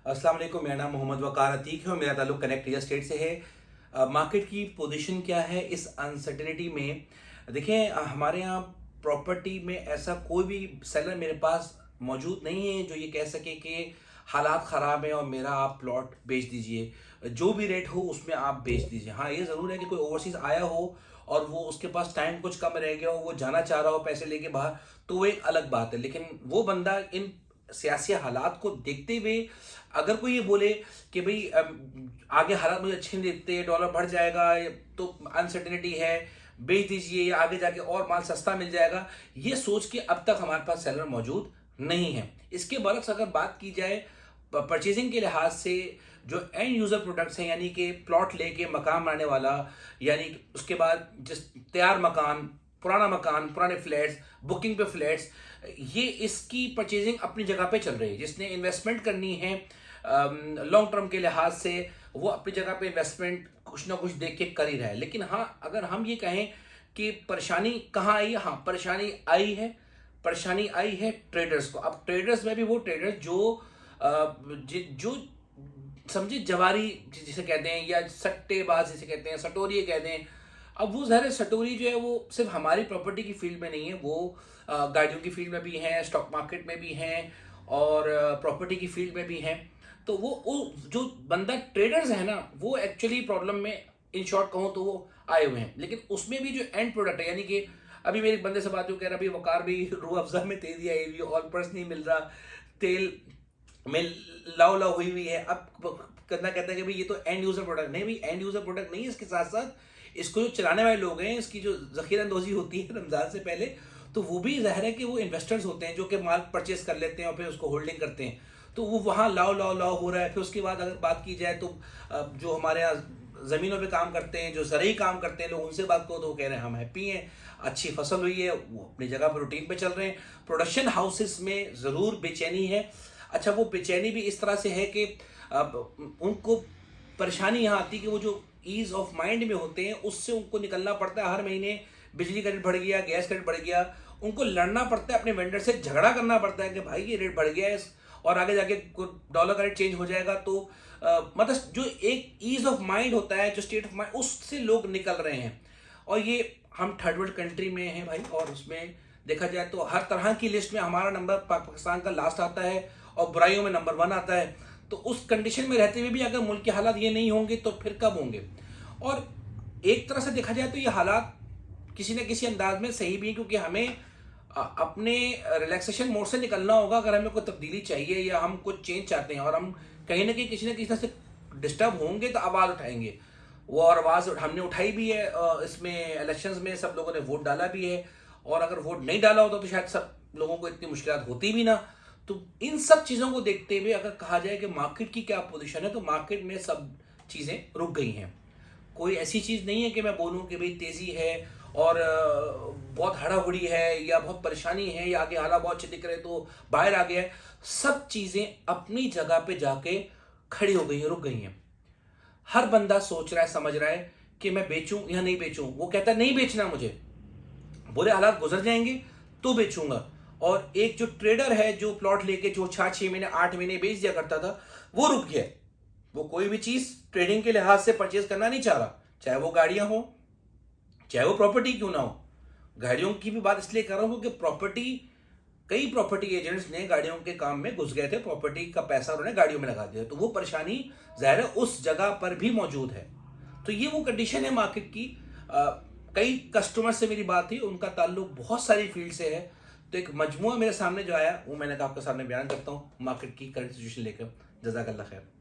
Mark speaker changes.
Speaker 1: अस्सलाम वालेकुम। मेरा नाम मोहम्मद वकार अतीक है और मेरा ताल्लुक कनेक्ट रियल एस्टेट से है। मार्केट की पोजीशन क्या है इस अनसर्टेनिटी में? देखिए, हमारे यहाँ प्रॉपर्टी में ऐसा कोई भी सेलर मेरे पास मौजूद नहीं है जो ये कह सके कि हालात ख़राब हैं और मेरा आप प्लॉट बेच दीजिए, जो भी रेट हो उसमें आप बेच दीजिए। हाँ, ये ज़रूर है कि कोई ओवरसीज़ आया हो और वो उसके पास टाइम कुछ कम रह गया हो, वो जाना चाह रहा हो पैसे लेके बाहर, तो वो एक अलग बात है। लेकिन वो बंदा इन सियासी हालात को देखते हुए अगर कोई ये बोले कि भाई आगे हालात मुझे अच्छे नहीं दिखते, डॉलर बढ़ जाएगा, तो अनसर्टेनिटी है, बेच दीजिए या आगे जाके और माल सस्ता मिल जाएगा, ये सोच के अब तक हमारे पास सेलर मौजूद नहीं है। इसके बरक्स अगर बात की जाए परचेजिंग के लिहाज से, जो एंड यूजर प्रोडक्ट्स हैं, यानी कि प्लॉट लेके मकान बनाने वाला, यानी उसके बाद जिस तैयार मकान, पुराना मकान, पुराने फ्लैट्स, बुकिंग पे फ्लैट्स, ये इसकी परचेजिंग अपनी जगह पे चल रही है। जिसने इन्वेस्टमेंट करनी है लॉन्ग टर्म के लिहाज से, वो अपनी जगह पे इन्वेस्टमेंट कुछ ना कुछ देख के कर ही रहा है। लेकिन हाँ, अगर हम ये कहें कि परेशानी कहाँ आई है, हाँ परेशानी आई है ट्रेडर्स को। अब ट्रेडर्स में भी वो ट्रेडर्स जो समझे जवारी जिसे कहते हैं, या सट्टेबाज जिसे कहते हैं, सटोरिये कहते हैं। अब वो ज़ाहिर सटोरी जो है वो सिर्फ हमारी प्रॉपर्टी की फील्ड में नहीं है, वो गाड़ियों की फील्ड में भी हैं, स्टॉक मार्केट में भी हैं और प्रॉपर्टी की फील्ड में भी हैं। तो वो जो बंदा ट्रेडर्स है ना, वो एक्चुअली प्रॉब्लम में इन शॉर्ट कहूँ तो वो आए हुए हैं। लेकिन उसमें भी जो एंड प्रोडक्ट है, यानी कि अभी मेरे बंदे से बात जो कह रहा भाई वकार भी रूह अफ़ज़ा में तेज़ी आई हुई है, ऑल पर्स नहीं मिल रहा, तेल में लव लव हुई हुई है। अब करना कहता है कि भाई ये तो एंड यूजर प्रोडक्ट नहीं, भाई एंड यूजर प्रोडक्ट नहीं है। इसके साथ साथ इसको जो चलाने वाले लोग हैं, इसकी जो जखीरा अंदोजी होती है रमज़ान से पहले, तो वो भी ज़ाहिर है कि वो इन्वेस्टर्स होते हैं जो कि माल परचेस कर लेते हैं और फिर उसको होल्डिंग करते हैं। तो वो वहाँ लाव हो रहा है। फिर उसके बाद अगर बात की जाए तो जो हमारे यहाँ ज़मीनों पे काम करते हैं, जो ज़रूरी काम करते हैं लोग, उनसे बात करो तो वो कह रहे हैं हम हैप्पी हैं, अच्छी फसल हुई है, वो अपनी जगह पर रूटीन पे चल रहे हैं। प्रोडक्शन हाउसेस में ज़रूर बेचैनी है। अच्छा, वो बेचैनी भी इस तरह से है कि अब उनको परेशानी यहाँ आती है कि वो जो ईज़ ऑफ माइंड में होते हैं उससे उनको निकलना पड़ता है। हर महीने बिजली का रेट बढ़ गया, गैस का रेट बढ़ गया, उनको लड़ना पड़ता है, अपने वेंडर से झगड़ा करना पड़ता है कि भाई ये रेट बढ़ गया है और आगे जाके डॉलर का रेट चेंज हो जाएगा। तो मतलब जो एक ईज़ ऑफ माइंड होता है, जो स्टेट ऑफ माइंड, उससे लोग निकल रहे हैं। और ये हम थर्ड वर्ल्ड कंट्री में हैं भाई, और उसमें देखा जाए तो हर तरह की लिस्ट में हमारा नंबर पाकिस्तान का लास्ट आता है और बुराइयों में नंबर 1 आता है। तो उस कंडीशन में रहते हुए भी अगर मुल्क के हालात ये नहीं होंगे तो फिर कब होंगे? और एक तरह से देखा जाए तो ये हालात किसी न किसी अंदाज में सही भी है, क्योंकि हमें अपने रिलैक्सेशन मोड से निकलना होगा। अगर हमें कोई तब्दीली चाहिए या हम कुछ चेंज चाहते हैं और हम कहीं ना कहीं किसी न किसी तरह से डिस्टर्ब होंगे तो आवाज़ उठाएंगे। वो और आवाज़ हमने उठाई भी है। इसमें इलेक्शंस में सब लोगों ने वोट डाला भी है, और अगर वोट नहीं डाला होता तो शायद सब लोगों को इतनी मुश्किलात होती भी ना। तो इन सब चीज़ों को देखते हुए अगर कहा जाए कि मार्केट की क्या पोजीशन है, तो मार्केट में सब चीज़ें रुक गई हैं। कोई ऐसी चीज़ नहीं है कि मैं बोलूँ कि भाई तेज़ी है और बहुत हड़ाहुड़ी है या बहुत परेशानी है या आगे हालात बहुत अच्छे दिख रहे तो बाहर आ गया है। सब चीज़ें अपनी जगह पे जाके खड़ी हो गई हैं, रुक गई हैं। हर बंदा सोच रहा है, समझ रहा है कि मैं बेचूं या नहीं बेचूं। वो कहता है नहीं बेचना, मुझे बुरे हालात गुजर जाएंगे तो बेचूंगा। और एक जो ट्रेडर है जो प्लॉट लेके जो 6-6 महीने 8 महीने बेच दिया करता था, वो रुक गया। वो कोई भी चीज ट्रेडिंग के लिहाज से परचेज करना नहीं चाह रहा, चाहे वो गाड़ियां हो, चाहे वो प्रॉपर्टी क्यों ना हो। गाड़ियों की भी बात इसलिए कर रहा हूं क्योंकि कई प्रॉपर्टी एजेंट्स ने गाड़ियों के काम में घुस गए थे, प्रॉपर्टी का पैसा उन्होंने गाड़ियों में लगा दिया, तो वो परेशानी जाहिर है उस जगह पर भी मौजूद है। तो ये वो कंडीशन है मार्केट की। कई कस्टमर से मेरी बात हुई, उनका ताल्लुक बहुत सारी फील्ड से है। तो एक मजमुआ मेरे सामने जो आया वो मैंने कहा आपके सामने बयान करता हूँ, मार्केट की करंट सिचुएशन लेकर। जज़ाकल्लाह खैर।